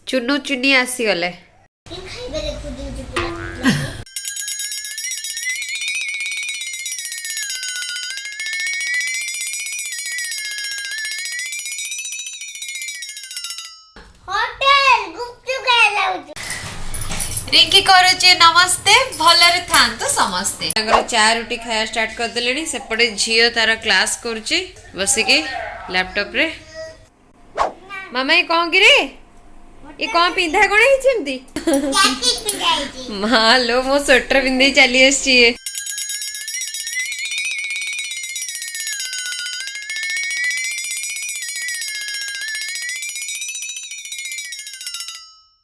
चुनु चुनी आसीगले रिंकी करुचे नमस्ते भलरे थांतु समस्ते चाय रोटी खाया स्टार्ट कर देलेनी सेपटे झियो तार क्लास करुचे बसिके लैपटॉप रे मामा ये कौन गिरे ये कौन पिंधा कोन है जेमती मां लो मो स्वेटर पिंधे चली आसी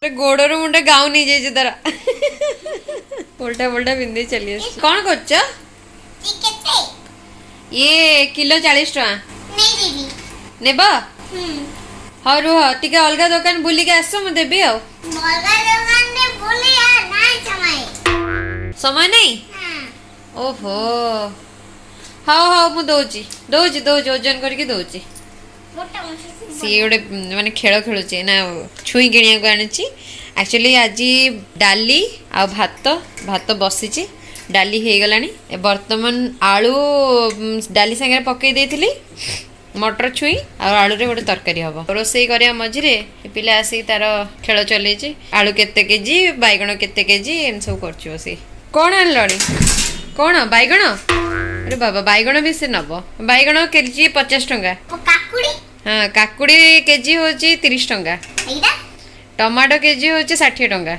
गोड़र मुंडे गाँव नहीं जाए तारा उल्टा पुल्टा पिंधे चली आसी कौन करछ ये किलो 40 टका नेब हाँ रुह टिके अलगा दुकान बुलिक आस मु देबी आ समय नहीं ओहो हाँ हाँ मु दौची दौची दौची ओजन करके दौची सी गोटे माने खेल खेलुचे ना छुई किणिया को आनी एक्चुअली आज डाली आ भात भात बसी डाली हो गलानी बर्तमान आलू डाली सांगे पकई देथिली मटर छुई आलू रे गोटे तरकारी हम रोसई करिया मझिरे पिला आसी तार खेल चलैछि आलू केते केजी बैगण केते केजी एम सब करछि बसी कोन आनलणी कोन बैगण अरे बाबा बैगण भी से नब बैगण केजी 50 टंका हाँ काकुड़ी केजी होची 30 टंका टमाटो केजी होची 60 टंका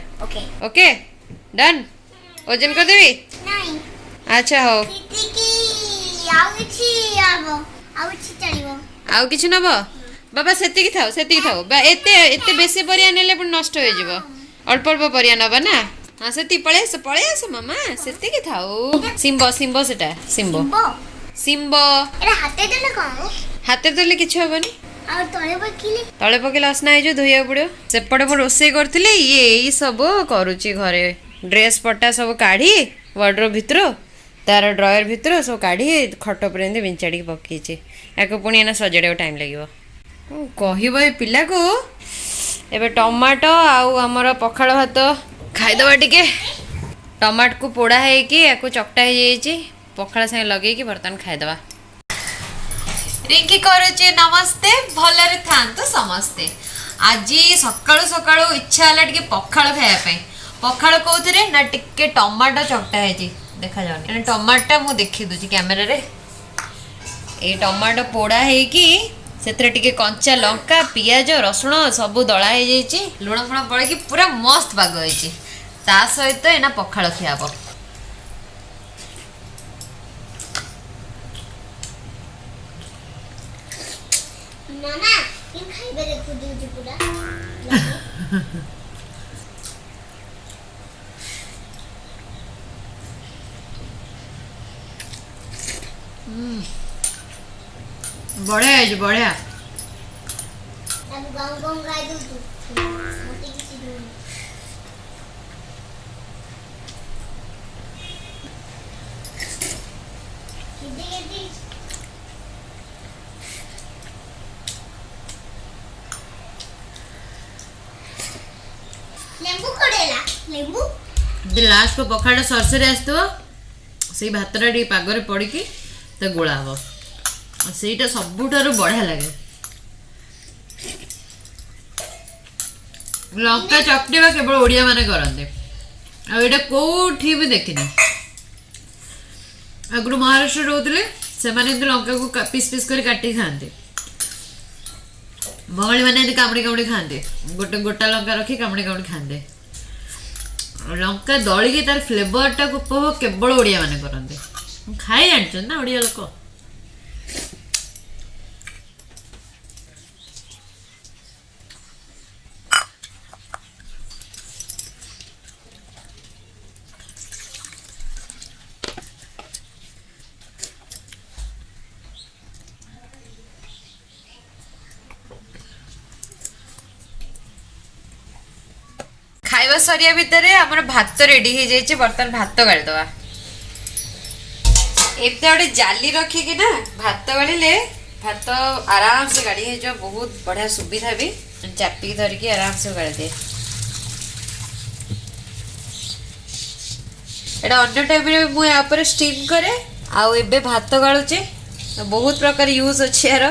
ओके डन ओजन कर देबी अच्छा हो आउ किछि नब बाबा सेतिकी थाओ एते एते बेसी परिया नेले पुन नष्ट हो जिवो अल्प अल्प परिया नबा ना हाँ सेति पळे आस मामा सेतिकी थाओ सिम्बो सिम्बो सेटा सिम्बो सिम्बो एरा हाते देले किछि हबनी तले पकेले असना है जो धोइया पड़ो सेपटे मो रोसे करथिले ये सब करूची घरे ड्रेस पट्टा सब काढ़ी वार्डरोब भितर तार ड्रॉयर भितर सब काढ़ी खट पर बिंचाड़ी पकईचे याको पुणी एना सजाड़ा टाइम लगे कहब ए पिला को एबे टमाटो आउ हमर पखाल भात खाइदबा टिके टमाट को पोड़ा है कि याको चकटा हो जाइए पखाल संगे लगे कि बर्तमान खाइदबा रिंकी करुचे नमस्ते भलरे थांतु समस्ते आज सकाळु सकाळु इच्छा हला टिके पखाल खाया पई पखाल कोथरे ना टिके टमाटो चकटा है देखा जाउनी टमाटा मु देखि दुची कैमरा रे ए टमाटो पोड़ा है कि सेतरे टिके कंचा लंका पियाज रसुण सब दळा हे जाइची लुण फुण पड़े कि पूरा मस्त बाग होइची ता सहित एना पखाल खियाबो मामा इन खाइबे देखु दिउची पूरा बढ़िया है बढ़िया अब गांव गांव गाय दउ तू मोटी किसी दउ किदे किदे लेंबू कोडेला लेंबू दे लास्ट को पखाड़ा सरसरी आसतो से भातरा डी पागरे पड़ी की तो गोला हबो सेटा सबुठारु बढ़िया लगे लंका चकटेबा केवल ओडिया माने करंते आ एटा कोठी भी देखिनी अगरु महाराष्ट्र रोतले से माने लंका को पीस पीस कर काटी खाते बंगाली माने कामड़ी कामड़ी खाते गोटे गोटा लंका रखी कामड़ी कामड़ी खाते लंका दली के तार फ्लेवर टा को उपभोग केवल ओडिया माने करंते खाई जानछन ना ओडिया लोक खाइबा सरिया भितर हमर भात रेडी हो जाइए बर्तमान भात गाड़ी दवा एमती गोटे जाली रखिकी ना भात गाड़े भात आराम से गाड़ी हो बहुत बढ़िया सुविधा भी चापी धरिकी आराम से गाड़ी दे एटा अन्य टाइम रे मु या पर स्टीम करे आउ एबे भात गाळुचे बहुत प्रकार यूज अछि यार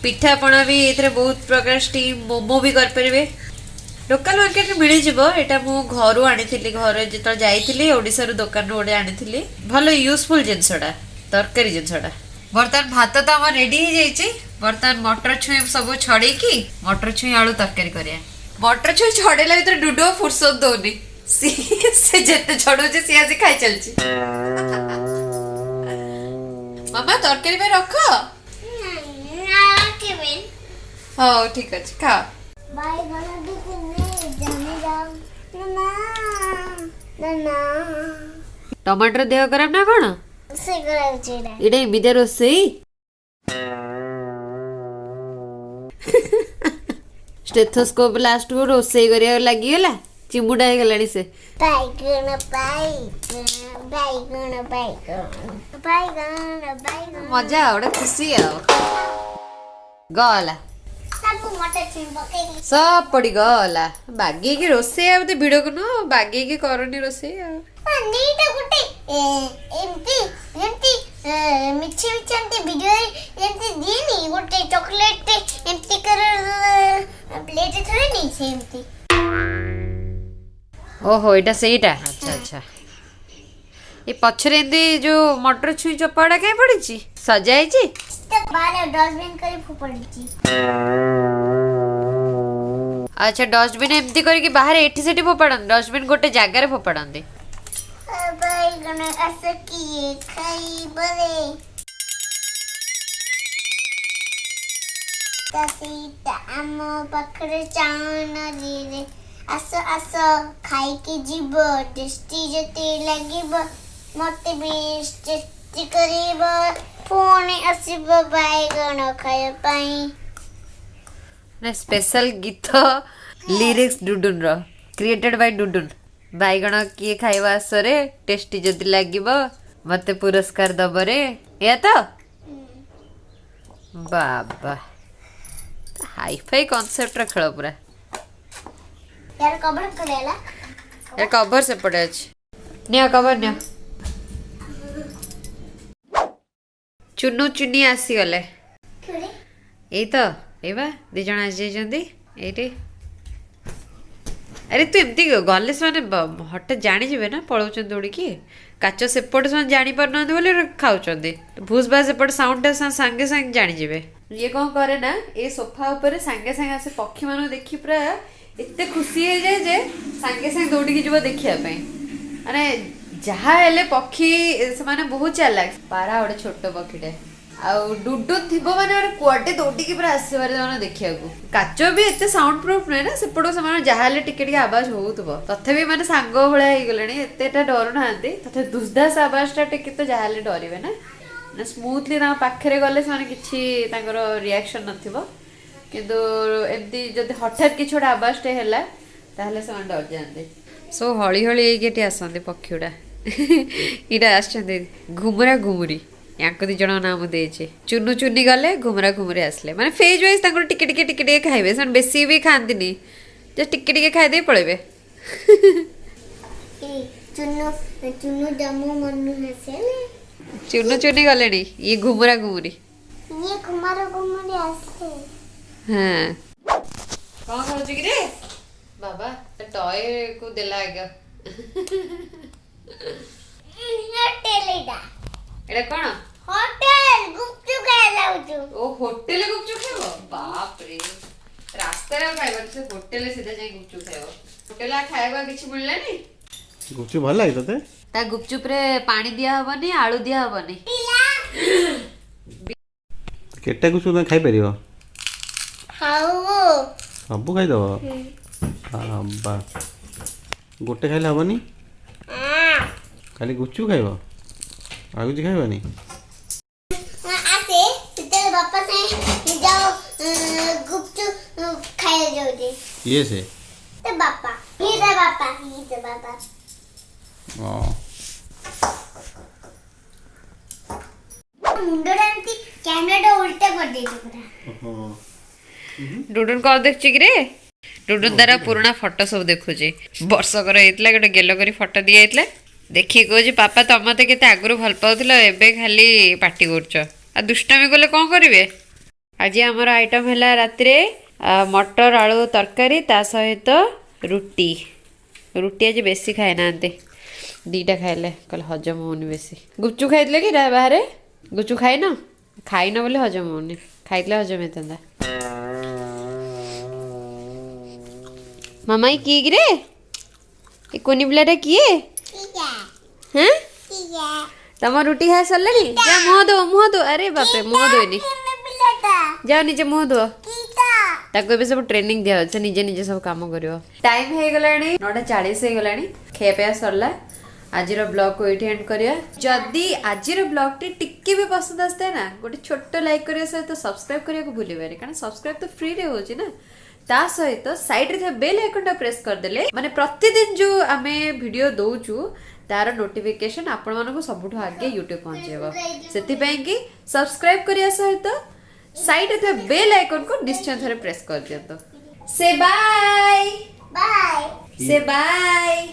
पिठा पणा भी एथरे बहुत प्रकार स्टीम मोमो भी कर परिबे लोकल मार्केट रे मिली जिवो एटा मु घरु आनिथिली घर जेत जाईथिली ओडिसा रो दुकान रो ओडे आनिथिली भलो यूजफुल जिंसडा तरकारी जिंसडा बर्तमान भात तो हमर रेडी हो जाइए बर्तमान मटर छुई सब छड़े की मटर छुई आलू तरकारी करिया मटर छुई छड़ेला भीतर डुडो फुर्सत दौनी से जेते छड़ोचे सी आसी खाई चलची मामा तरकारी पे रख हो ठीक अछि खा बाय गना दुकुने जाने जाओ ना टमाटर देह खराब ना कोन से कराउची ना इडे एमिदे रोसई स्टेथोस्कोप लास्ट को रोसई करिया लागि गेला चिमुडा हे गलानी से बाइगन मजा ओडे खुशी आओ गला सब मटर छुई पकेली सब पड़ी गला बागी की रोसई आबते भिडो कनो बागी की करनी रोसई आ नीटा गुटे एमती मिठी मिठी वीडियो एमती दिनी गुटे चॉकलेट एमती कर प्लेट थोड़े नहीं से एमती ओहो एटा सेटा अच्छा अच्छा ये पछरे एंदी जो मटर छुई चपाड़ा काई पड़ी सजाई छी तो बाले डस्टबिन करे फुपड़ी अच्छा डस्टबिन एमती करके बाहर एठी सेठी फोपाड़न डस्टबिन गोटे जगह रे फोपाड़न दे बाइगन ऐसे किए खाई बरे तसीता आमो पखरे चान रे आसो आसो खाई के जीव टेस्टी जते लागिब मते भी टेस्टी करिब पुणी आसिब बाइगन खाय पाई ना स्पेशल गीत लिरिक्स डुडुन रो क्रिएटेड बाय डुडुन बाइगण किए खाइबा आसरे टेस्टी जदि लागिब मते पुरस्कार दबरे या तो बाबा हाई फाई कॉन्सेप्ट रे खेल पूरा यार कवर करेला यार कवर से पड़े अछि निया कवर निया चुन्नू चुन्नी आसी गले खुले एई तो एबा दी जण आसी जंदी एठी अरे तू एमती गले से हट जानी जीवे ना पलाउछन दौड़ी की काच सेपट से जानी पारना बोले खाऊचंदी भूस बास एपट साउंड सांगे सांगे जानी जीवे ये कौन करे ना ये सोफा ऊपर सांगे सांगे आसे पक्षी मान देखी पूरा एते खुशी हो जाए जे सांगे सांगे दौड़ी जीव देखिया पई माने जहा हेले पक्षी से माने बहुत चालाक पारा ओडे छोटो पक्षीटे आउ डुडु थिबो माने कुआटे दौड़ी की पूरा आसीबार जाना देखिया को काचो भी एते साउंड प्रूफ नै ना सेपडो से माने जहा हेले टिके टिके आवाज होउतबो तथेबी माने सांगो भळे आइ गलेनी एतेटा डर नांती तथे दुसदास आवाजटा टिके तो जहा हेले डरिवे ना स्मूथली ता पाखरे गले से माने किछि तांकर रिएक्शन नथिबो किंतु एमती जदि हठात कि छोटा आवाजटे हैला ताहले से माने डर जांदे सो हळी हळी एकेटी आसंदे पक्षीडा इडा आछंदे घुमरा घुमुरी यांको दी जण नाम देछे चुन्नू चुन्नी गले घुमरा घुमरे आसले माने फेज वाइज तांको टिके टिके टिके टिके खाइबे सन बेसी भी खांतिनी जस्ट टिके टिके खाइ दे पळेबे चुन्नू चुन्नू दमु मन्नू हसेले चुन्नू चुन्नी गलेनी ये घुमरा घुमरी ये कुमार घुमरे आसे हां कोन करू कि रे बाबा टॉय को देला आगे होटेलडा एडा कोन होटेल गुपचुप खाइ लाउछु ओ होटेल गुपचुप खाइबो बाप रे रास्ता रे खाइबो से होटेल सीधा जाई गुपचुप खाइबो होटेल खाइबा किछि मिललानी गुपचुप भल लागे तते ता गुपचुप रे पानी दिया हबनी आलू दिया हबनी केटा गुपचुप खाइ परिबो खाओ सब खाइ दबो बा गोटे खाइले हबनी खाली गुपचुप खाइबो आगु जी खाइबानी आसे तेरे पापा से जाओ गुपचुप खाए जाओ दे ये से ते पापा ये पापा ओ मुंडो डांती कैमरा उल्टा कर दे पूरा डुडुन कौन देखुची कि रे डुडुन तारा पुराना फोटो सब देखुची वर्षकर होइतला गोटे गेलो करी फोटो दिया होइतला देखि कहूची पापा तुम मते केते आगुरु भल पाउथिलो एबे खाली पार्टी करछ आ दुष्टामी गले कोन करिवे आज हमर आइटम हैला राति रे मटर आलू तरकारी ता सहित रुटी रुटी आज बेसी खाए नांते दीटा खाइले कल हजम होनी बेसी गुपचुप खाइले कि बाहर गुपचुप खाइन खाइन बोले हजम होनी खाइले हजम हेतंदा मामा किए कि रे ए कोनी बिलाटा किए हाँ तम रुटी खाए सरलानी जा मुह दो अरे बापे मुह धोनी जाओ निजे मुह धो ताको एबे सब ट्रेनिंग दिया से निजे निजे सब काम करियो टाइम हे गलानी 9:40 हे गलानी खे पे सरला आजिर ब्लॉग को एठी एंड करिया जदी आजिर ब्लॉग टी टिक्के भी पसंद आस्ते ना गोटे छोटो लाइक करिया सहित सब्सक्राइब करिया को भूली बेरे कारण सब्सक्राइब तो फ्री रे होची ना ता सहित साइड रे बेल आइकन टा प्रेस कर देले माने प्रतिदिन जो आमे वीडियो दोचू तार नोटिफिकेशन आपण मानको सबुठो आगे YouTube पहुंचेबो सेति पई कि सब्सक्राइब करिया सहित साइड रे बेल आइकन को निश्चय थरे प्रेस कर दियंतो से बाय बाय से बाय